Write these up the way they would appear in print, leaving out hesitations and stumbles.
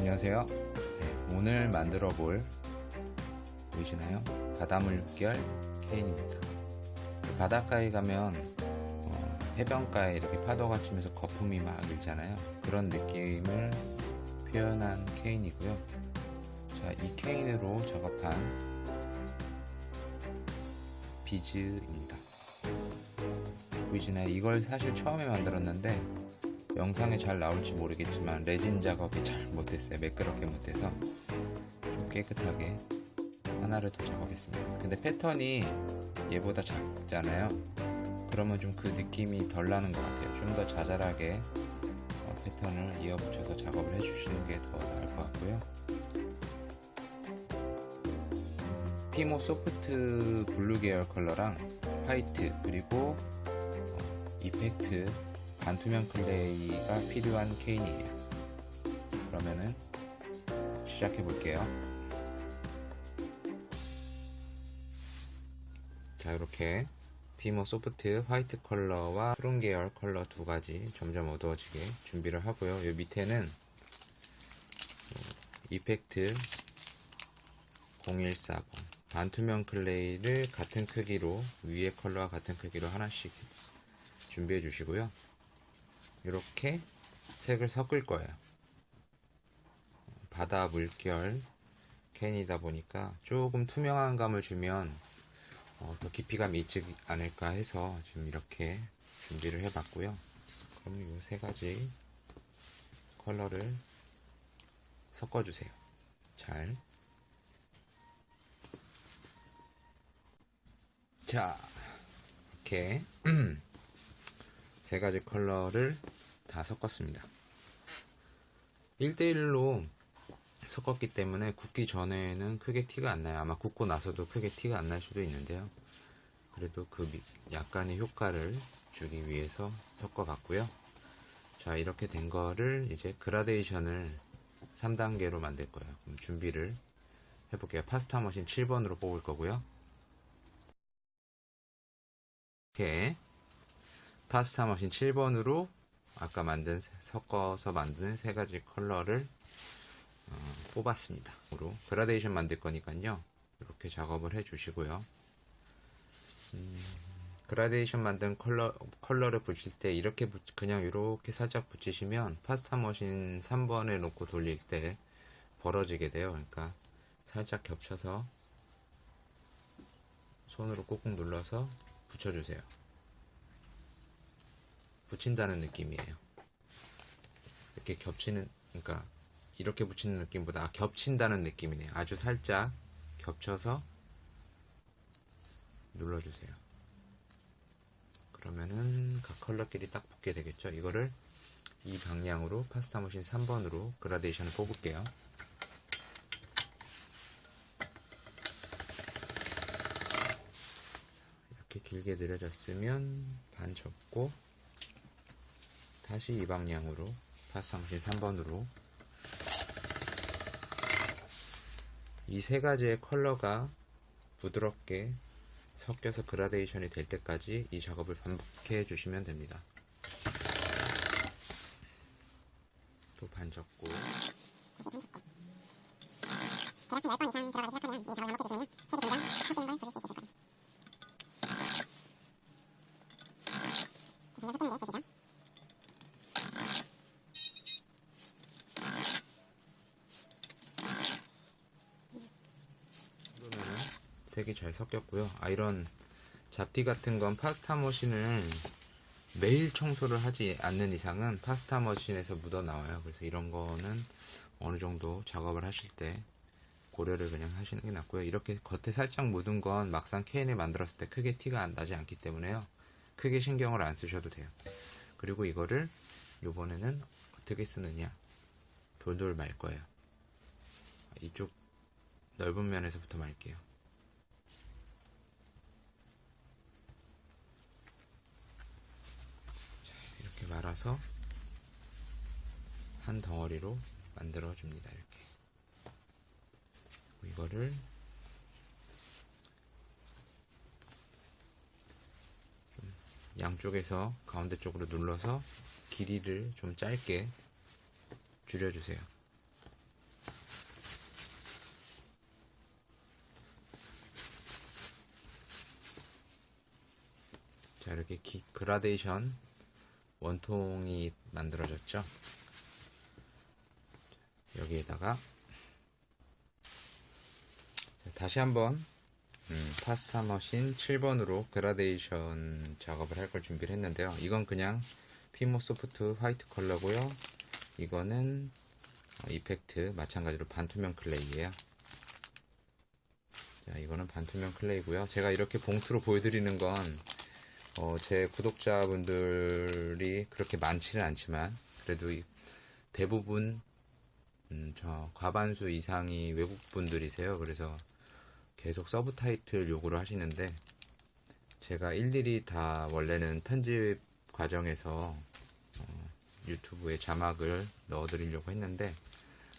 안녕하세요. 오늘 만들어 볼 보이시나요? 바닷물 결 케인입니다. 바닷가에 가면 해변가에 이렇게 파도가 치면서 거품이 막 일잖아요. 그런 느낌을 표현한 케인이고요. 자, 이 케인으로 작업한 비즈입니다. 보이시나요? 이걸 사실 처음에 만들었는데 영상에 잘 나올지 모르겠지만 레진 작업이 잘 못했어요. 매끄럽게 못해서 좀 깨끗하게 하나를 더 작업했습니다. 근데 패턴이 얘보다 작잖아요. 그러면 좀 그 느낌이 덜 나는 것 같아요. 좀 더 자잘하게 패턴을 이어붙여서 작업을 해주시는 게 더 나을 것 같고요. 피모 소프트 블루 계열 컬러랑 화이트 그리고 이펙트 반투명 클레이가 필요한 케인이에요. 그러면은 시작해 볼게요. 자, 이렇게 피모 소프트 화이트 컬러와 푸른 계열 컬러 두 가지 점점 어두워지게 준비를 하고요. 이 밑에는 이펙트 0140 반투명 클레이를 같은 크기로 위에 컬러와 같은 크기로 하나씩 준비해 주시고요. 이렇게 색을 섞을 거예요. 바다 물결 캔이다 보니까 조금 투명한 감을 주면 더 깊이감이 있지 않을까 해서 지금 이렇게 준비를 해봤고요. 그럼 이 세 가지 컬러를 섞어주세요. 잘. 자, 이렇게 세 가지 컬러를 다 섞었습니다. 1대1로 섞었기 때문에 굽기 전에는 크게 티가 안 나요. 아마 굽고 나서도 크게 티가 안 날 수도 있는데요. 그래도 그 약간의 효과를 주기 위해서 섞어봤고요. 자, 이렇게 된 거를 이제 그라데이션을 3단계로 만들 거예요. 그럼 준비를 해볼게요. 파스타 머신 7번으로 뽑을 거고요. 이렇게 파스타 머신 7번으로 아까 섞어서 만든 세 가지 컬러를 뽑았습니다. 그라데이션 만들 거니까요. 이렇게 작업을 해 주시고요. 그라데이션 만든 컬러를 붙일 때 이렇게 그냥 이렇게 살짝 붙이시면 파스타 머신 3번에 놓고 돌릴 때 벌어지게 돼요. 그러니까 살짝 겹쳐서 손으로 꾹꾹 눌러서 붙여주세요. 붙인다는 느낌이에요. 이렇게 겹치는, 그러니까 이렇게 붙이는 느낌보다 겹친다는 느낌이네요. 아주 살짝 겹쳐서 눌러주세요. 그러면은 각 컬러끼리 딱 붙게 되겠죠. 이거를 이 방향으로 파스타 머신 3번으로 그라데이션을 뽑을게요. 이렇게 길게 늘어졌으면 반 접고 다시 이 방향으로 파스타 머신 3번으로 이 세 가지의 컬러가 부드럽게 섞여서 그라데이션이 될 때까지 이 작업을 반복해 주시면 됩니다. 또 반 접고 대략 10번 이상 들어가기 시작하면 이 작업을 반복해 주시면 색이 점점 섞이는 걸 보실 수 있으실 거예요. 점점 섞이는 게 보시죠? 그러면은 색이 잘 섞였고요. 이런 잡티 같은 건 파스타 머신을 매일 청소를 하지 않는 이상은 파스타 머신에서 묻어 나와요. 그래서 이런 거는 어느 정도 작업을 하실 때 고려를 그냥 하시는 게 낫고요. 이렇게 겉에 살짝 묻은 건 막상 케인을 만들었을 때 크게 티가 안 나지 않기 때문에요. 크게 신경을 안 쓰셔도 돼요. 그리고 이거를 이번에는 어떻게 쓰느냐, 돌돌 말 거예요. 이쪽 넓은 면에서부터 말게요. 자, 이렇게 말아서 한 덩어리로 만들어 줍니다. 이렇게 이거를 좀 양쪽에서 가운데 쪽으로 눌러서 길이를 좀 짧게 줄여주세요. 자, 이렇게 그라데이션 원통이 만들어졌죠. 여기에다가 다시 한번 파스타 머신 7번으로 그라데이션 작업을 할 걸 준비를 했는데요. 이건 그냥 피모 소프트 화이트 컬러고요. 이거는 이펙트 마찬가지로 반투명 클레이예요. 자, 이거는 반투명 클레이고요. 제가 이렇게 봉투로 보여드리는 건 제 구독자분들이 그렇게 많지는 않지만 그래도 대부분 저 과반수 이상이 외국분들이세요. 그래서 계속 서브 타이틀 요구를 하시는데 제가 일일이 다 원래는 편집 과정에서 유튜브에 자막을 넣어드리려고 했는데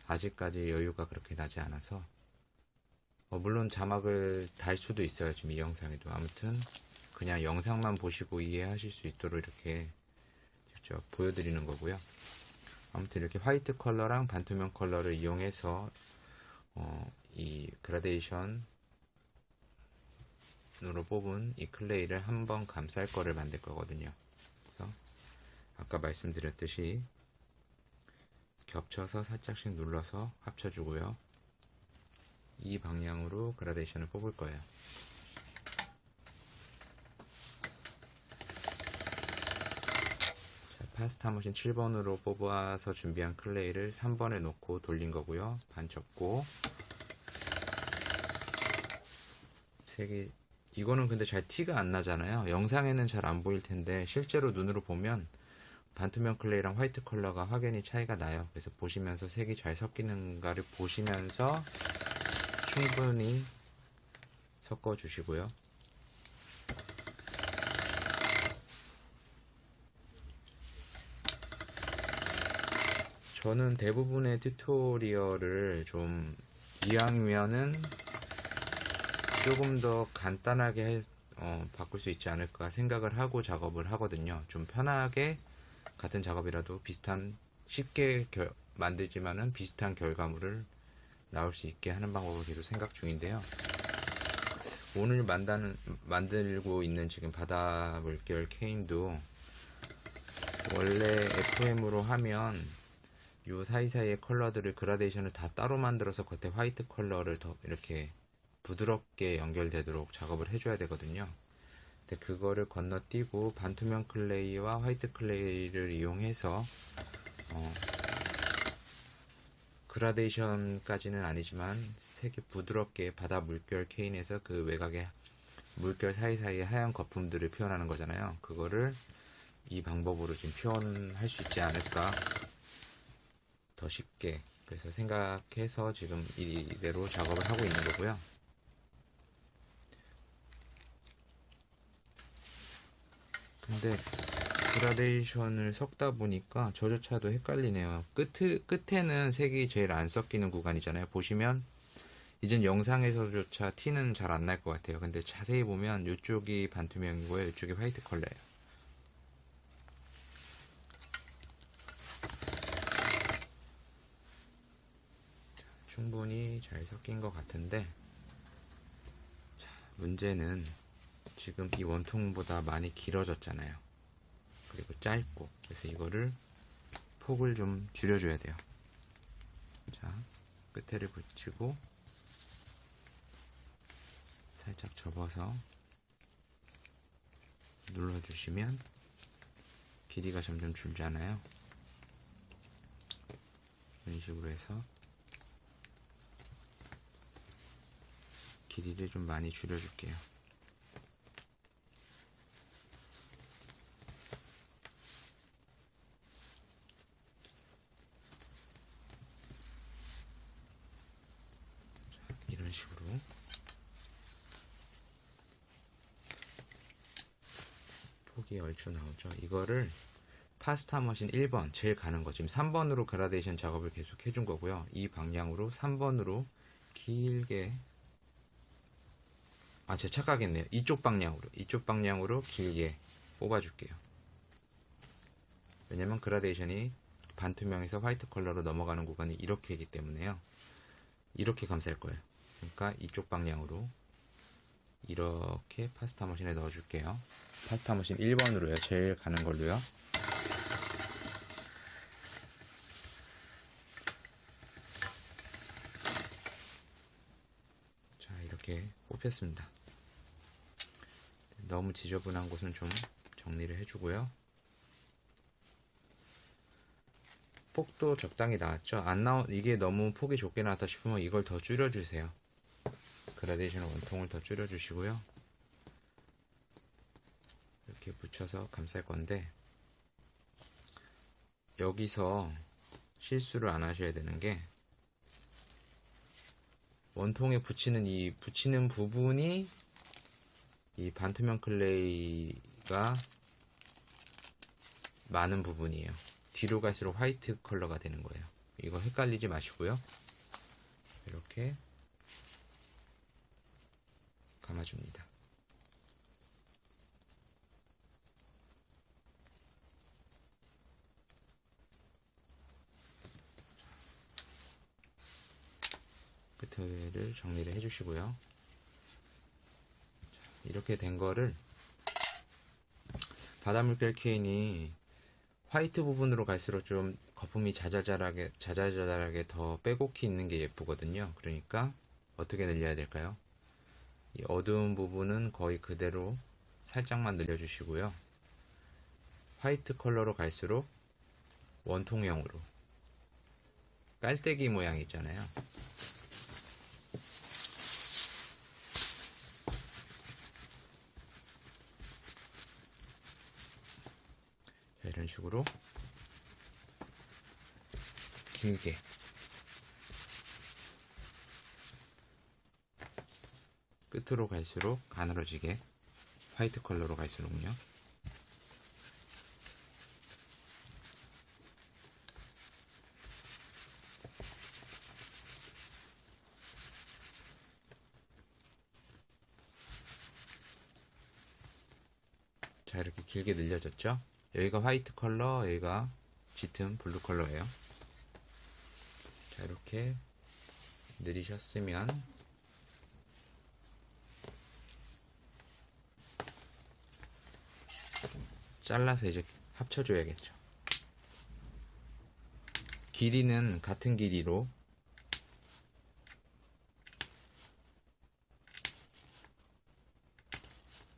아직까지 여유가 그렇게 나지 않아서 물론 자막을 달 수도 있어요. 지금 이 영상에도. 아무튼 그냥 영상만 보시고 이해하실 수 있도록 이렇게 직접 보여드리는 거고요. 아무튼 이렇게 화이트 컬러랑 반투명 컬러를 이용해서 이 그라데이션으로 뽑은 이 클레이를 한번 감쌀 거를 만들 거거든요. 그래서 아까 말씀드렸듯이 겹쳐서 살짝씩 눌러서 합쳐주고요. 이 방향으로 그라데이션을 뽑을 거예요. 파스타 머신 7번으로 뽑아서 준비한 클레이를 3번에 놓고 돌린 거고요. 반 접고 색이 이거는 근데 잘 티가 안 나잖아요. 영상에는 잘 안 보일 텐데 실제로 눈으로 보면 반투명 클레이랑 화이트 컬러가 확연히 차이가 나요. 그래서 보시면서 색이 잘 섞이는가를 보시면서 충분히 섞어 주시고요. 저는 대부분의 튜토리얼을 좀 이왕이면은 조금 더 간단하게 바꿀 수 있지 않을까 생각을 하고 작업을 하거든요. 좀 편하게 같은 작업이라도 비슷한 쉽게 만들지만은 비슷한 결과물을 나올 수 있게 하는 방법을 계속 생각 중인데요. 오늘 만들고 있는 지금 바다 물결 케인도 원래 FM으로 하면 요 사이사이의 컬러들을 그라데이션을 다 따로 만들어서 겉에 화이트 컬러를 더 이렇게 부드럽게 연결되도록 작업을 해줘야 되거든요. 근데 그거를 건너뛰고 반투명 클레이와 화이트 클레이를 이용해서 그라데이션까지는 아니지만 색이 부드럽게 바다 물결 케인에서 그 외곽에 물결 사이사이의 하얀 거품들을 표현하는 거잖아요. 그거를 이 방법으로 지금 표현할 수 있지 않을까 더 쉽게 그래서 생각해서 지금 이대로 작업을 하고 있는 거고요. 근데 그라데이션을 섞다 보니까 저조차도 헷갈리네요. 끝에는 색이 제일 안 섞이는 구간이잖아요. 보시면 이젠 영상에서조차 티는 잘 안 날 것 같아요. 근데 자세히 보면 이쪽이 반투명이고요. 이쪽이 화이트 컬러예요. 충분히 잘 섞인 것 같은데 자, 문제는 지금 이 원통보다 많이 길어졌잖아요. 그리고 짧고 그래서 이거를 폭을 좀 줄여줘야 돼요. 자, 끝에를 붙이고 살짝 접어서 눌러주시면 길이가 점점 줄잖아요. 이런 식으로 해서 길이를 좀 많이 줄여줄게요. 자, 이런 식으로 폭이 얼추 나오죠. 이거를 파스타 머신 1번 제일 가는 거 지금 3번으로 그라데이션 작업을 계속 해준 거고요. 이 방향으로 3번으로 길게 제가 착각했네요. 이쪽 방향으로 길게 뽑아줄게요. 왜냐면 그라데이션이 반투명에서 화이트 컬러로 넘어가는 구간이 이렇게이기 때문에요. 이렇게 감쌀 거예요. 그러니까 이쪽 방향으로 이렇게 파스타 머신에 넣어줄게요. 파스타 머신 1번으로요. 제일 가는 걸로요. 자, 이렇게 뽑혔습니다. 너무 지저분한 곳은 좀 정리를 해주고요. 폭도 적당히 나왔죠? 이게 너무 폭이 좁게 나왔다 싶으면 이걸 더 줄여주세요. 그라데이션 원통을 더 줄여주시고요. 이렇게 붙여서 감쌀 건데, 여기서 실수를 안 하셔야 되는 게, 원통에 붙이는 부분이 이 반투명 클레이가 많은 부분이에요. 뒤로 갈수록 화이트 컬러가 되는 거예요. 이거 헷갈리지 마시고요. 이렇게 감아줍니다. 끝을 정리를 해주시고요. 이렇게 된 거를 바닷물결 케인이 화이트 부분으로 갈수록 좀 거품이 자잘자잘하게 더 빼곡히 있는 게 예쁘거든요. 그러니까 어떻게 늘려야 될까요? 이 어두운 부분은 거의 그대로 살짝만 늘려주시고요. 화이트 컬러로 갈수록 원통형으로 깔때기 모양 있잖아요. 자, 이런 식으로 길게 끝으로 갈수록 가늘어지게 화이트 컬러로 갈수록요. 자, 이렇게 길게 늘려졌죠? 여기가 화이트 컬러, 여기가 짙은 블루 컬러예요. 자, 이렇게 늘리셨으면 잘라서 이제 합쳐줘야겠죠. 길이는 같은 길이로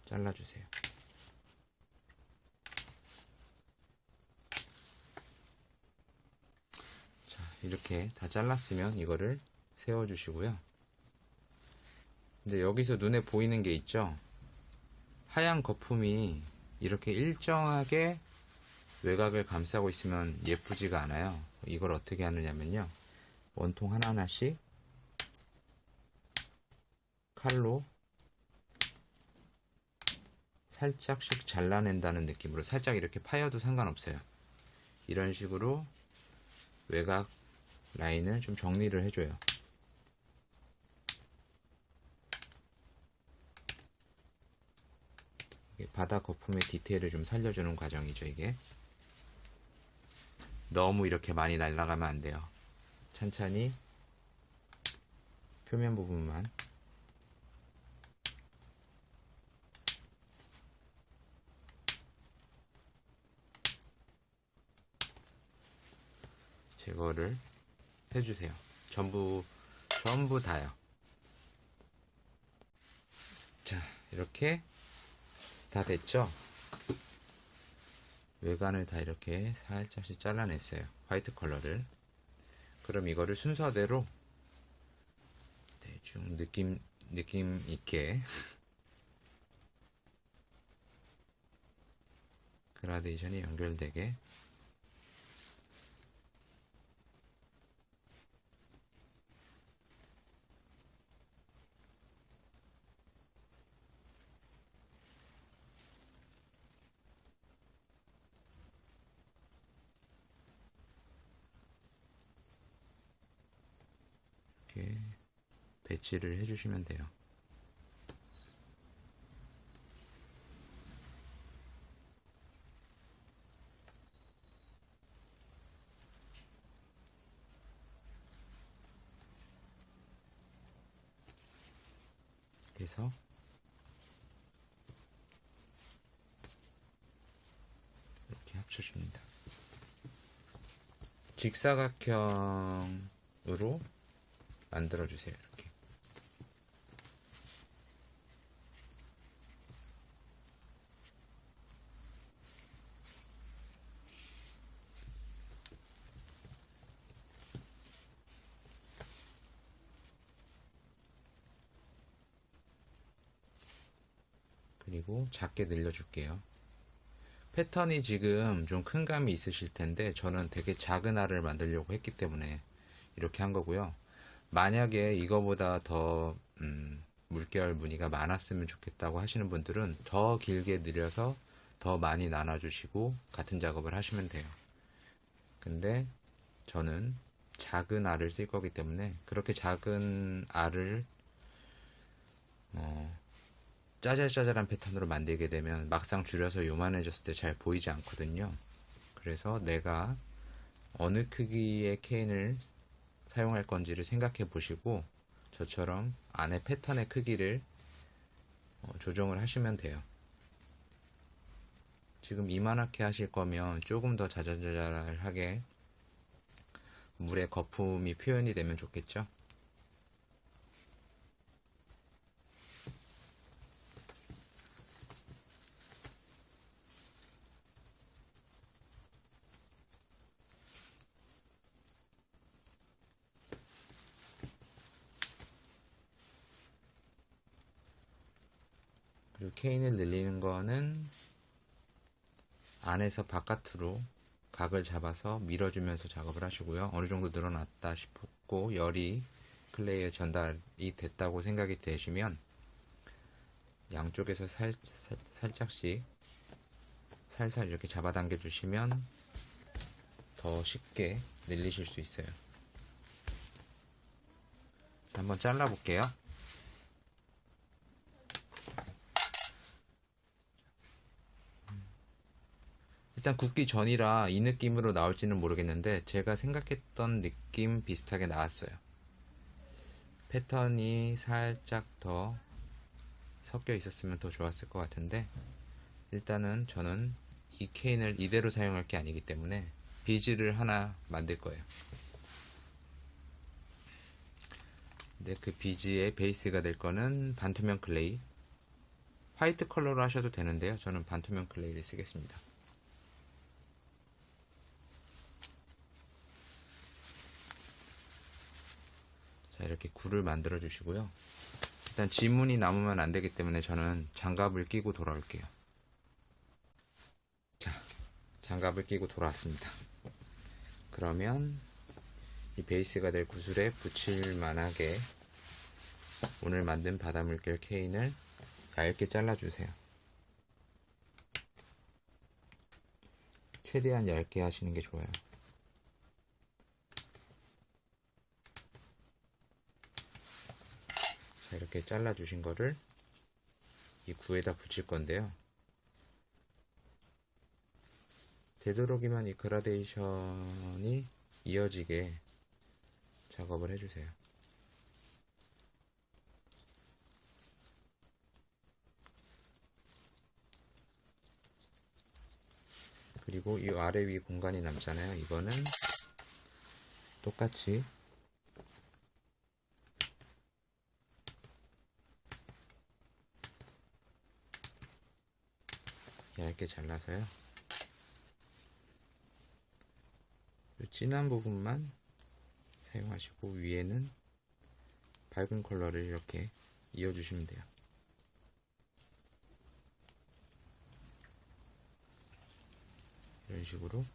잘라주세요. 자, 이렇게 다 잘랐으면 이거를 세워주시고요. 근데 여기서 눈에 보이는 게 있죠? 하얀 거품이 이렇게 일정하게 외곽을 감싸고 있으면 예쁘지가 않아요. 이걸 어떻게 하느냐면요. 원통 하나하나씩 칼로 살짝씩 잘라낸다는 느낌으로, 살짝 이렇게 파여도 상관없어요. 이런 식으로 외곽 라인을 좀 정리를 해줘요. 바다 거품의 디테일을 좀 살려주는 과정이죠, 이게. 너무 이렇게 많이 날아가면 안 돼요. 천천히 표면 부분만 제거를 해주세요. 전부 다요. 자, 이렇게 다 됐죠? 외관을 다 이렇게 살짝씩 잘라냈어요. 화이트 컬러를. 그럼 이거를 순서대로 대충 느낌 있게 그라데이션이 연결되게 이렇게 배치를 해주시면 돼요. 그래서 합쳐줍니다. 직사각형으로 만들어주세요. 이렇게. 그리고 작게 늘려줄게요. 패턴이 지금 좀 큰 감이 있으실 텐데 저는 되게 작은 알을 만들려고 했기 때문에 이렇게 한 거고요. 만약에 이거보다 더 물결 무늬가 많았으면 좋겠다고 하시는 분들은 더 길게 늘려서 더 많이 나눠주시고 같은 작업을 하시면 돼요. 근데 저는 작은 알을 쓸 거기 때문에 그렇게 작은 알을 짜잘짜잘한 패턴으로 만들게 되면 막상 줄여서 요만해졌을 때 잘 보이지 않거든요. 그래서 내가 어느 크기의 케인을 사용할 건지를 생각해 보시고 저처럼 안에 패턴의 크기를 조정을 하시면 돼요. 지금 이만하게 하실 거면 조금 더 자잘자잘하게 물의 거품이 표현이 되면 좋겠죠. 그리고 케인을 늘리는 거는 안에서 바깥으로 각을 잡아서 밀어주면서 작업을 하시고요. 어느 정도 늘어났다 싶고 열이 클레이에 전달이 됐다고 생각이 되시면 양쪽에서 살짝씩 살살 이렇게 잡아당겨 주시면 더 쉽게 늘리실 수 있어요. 한번 잘라 볼게요. 일단 굽기 전이라 이 느낌으로 나올지는 모르겠는데 제가 생각했던 느낌 비슷하게 나왔어요. 패턴이 살짝 더 섞여 있었으면 더 좋았을 것 같은데 일단은 저는 이 케인을 이대로 사용할 게 아니기 때문에 비즈를 하나 만들 거예요. 근데 그 비즈의 베이스가 될 거는 반투명 클레이, 화이트 컬러로 하셔도 되는데요. 저는 반투명 클레이를 쓰겠습니다. 자, 이렇게 굴을 만들어 주시고요. 일단 지문이 남으면 안 되기 때문에 저는 장갑을 끼고 돌아올게요. 자, 장갑을 끼고 돌아왔습니다. 그러면 이 베이스가 될 구슬에 붙일 만하게 오늘 만든 바다물결 케인을 얇게 잘라주세요. 최대한 얇게 하시는 게 좋아요. 자, 이렇게 잘라주신 거를 이 구에다 붙일 건데요. 되도록이면 이 그라데이션이 이어지게 작업을 해주세요. 그리고 이 아래 위 공간이 남잖아요. 이거는 똑같이 얇게 잘라서요. 이 진한 부분만 사용하시고 위에는 밝은 컬러를 이렇게 이어주시면 돼요. 이런 식으로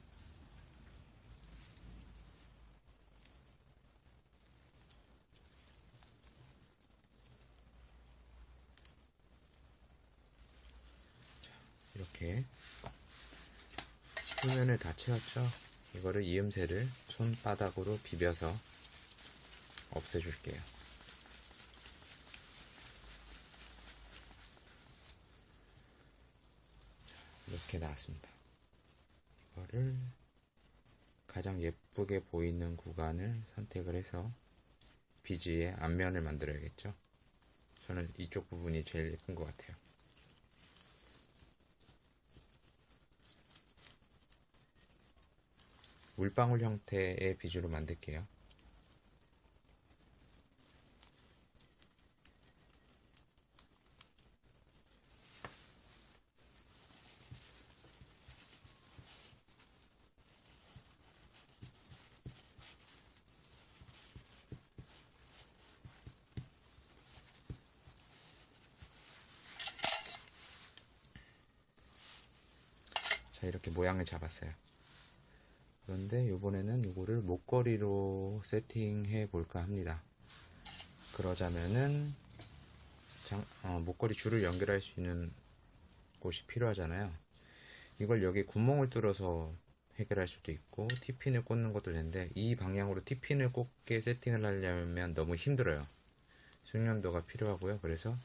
이렇게 표면을 다 채웠죠. 이거를 이음새를 손바닥으로 비벼서 없애줄게요. 이렇게 나왔습니다. 이거를 가장 예쁘게 보이는 구간을 선택을 해서 비즈의 앞면을 만들어야겠죠. 저는 이쪽 부분이 제일 예쁜 것 같아요. 물방울 형태의 비주로 만들게요. 자, 이렇게 모양을 잡았어요. 그런데 이번에는 이거를 목걸이로 세팅해 볼까 합니다. 그러자면은 목걸이 줄을 연결할 수 있는 곳이 필요하잖아요. 이걸 여기 구멍을 뚫어서 해결할 수도 있고 T핀을 꽂는 것도 되는데, 이 방향으로 T핀을 꽂게 세팅을 하려면 너무 힘들어요. 숙련도가 필요하고요. 그래서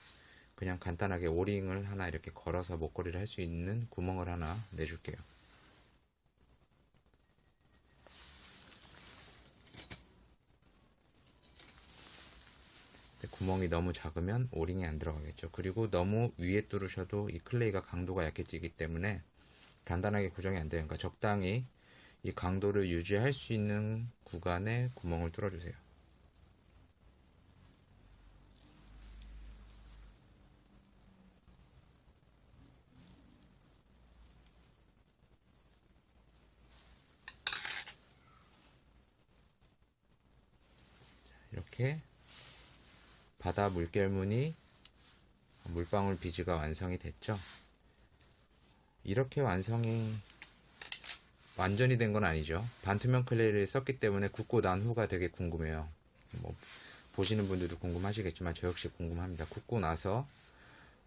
그냥 간단하게 오링을 하나 이렇게 걸어서 목걸이를 할 수 있는 구멍을 하나 내줄게요. 구멍이 너무 작으면 오링이 안 들어가겠죠. 그리고 너무 위에 뚫으셔도 이 클레이가 강도가 약해지기 때문에 단단하게 고정이 안 돼요. 그러니까 적당히 이 강도를 유지할 수 있는 구간에 구멍을 뚫어주세요. 이렇게 바다 물결무늬 물방울 비즈가 완성이 됐죠. 이렇게 완성이 완전히 된 건 아니죠. 반투명 클레이를 썼기 때문에 굽고 난 후가 되게 궁금해요. 뭐 보시는 분들도 궁금하시겠지만 저 역시 궁금합니다. 굽고 나서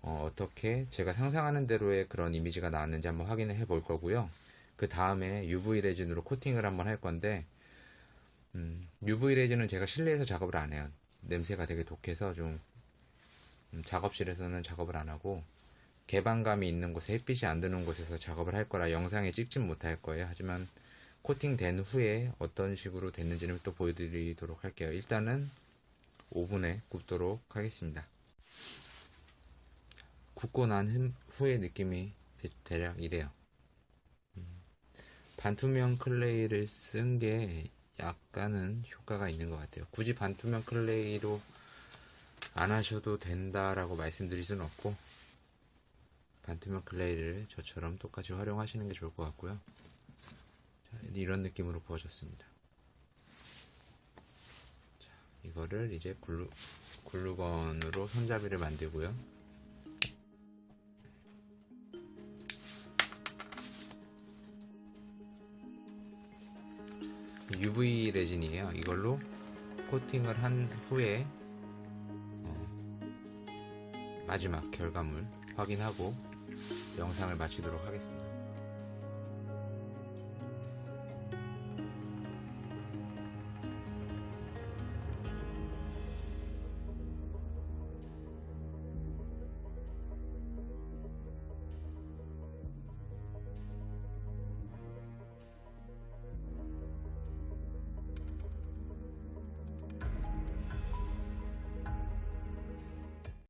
어떻게 제가 상상하는 대로의 그런 이미지가 나왔는지 한번 확인을 해 볼 거고요. 그 다음에 UV 레진으로 코팅을 한번 할 건데, UV 레진은 제가 실내에서 작업을 안 해요. 냄새가 되게 독해서 좀 작업실에서는 작업을 안 하고 개방감이 있는 곳에 햇빛이 안 드는 곳에서 작업을 할 거라 영상에 찍진 못할 거예요. 하지만 코팅된 후에 어떤 식으로 됐는지는 또 보여드리도록 할게요. 일단은 오븐에 굽도록 하겠습니다. 굽고 난 후의 느낌이 대략 이래요. 반투명 클레이를 쓴 게 약간은 효과가 있는 것 같아요. 굳이 반투명 클레이로 안 하셔도 된다라고 말씀드릴 수는 없고, 반투명 클레이를 저처럼 똑같이 활용하시는 게 좋을 것 같고요. 자, 이런 느낌으로 부어졌습니다. 자, 이거를 이제 글루건으로 손잡이를 만들고요. UV 레진이에요. 이걸로 코팅을 한 후에 마지막 결과물 확인하고 영상을 마치도록 하겠습니다.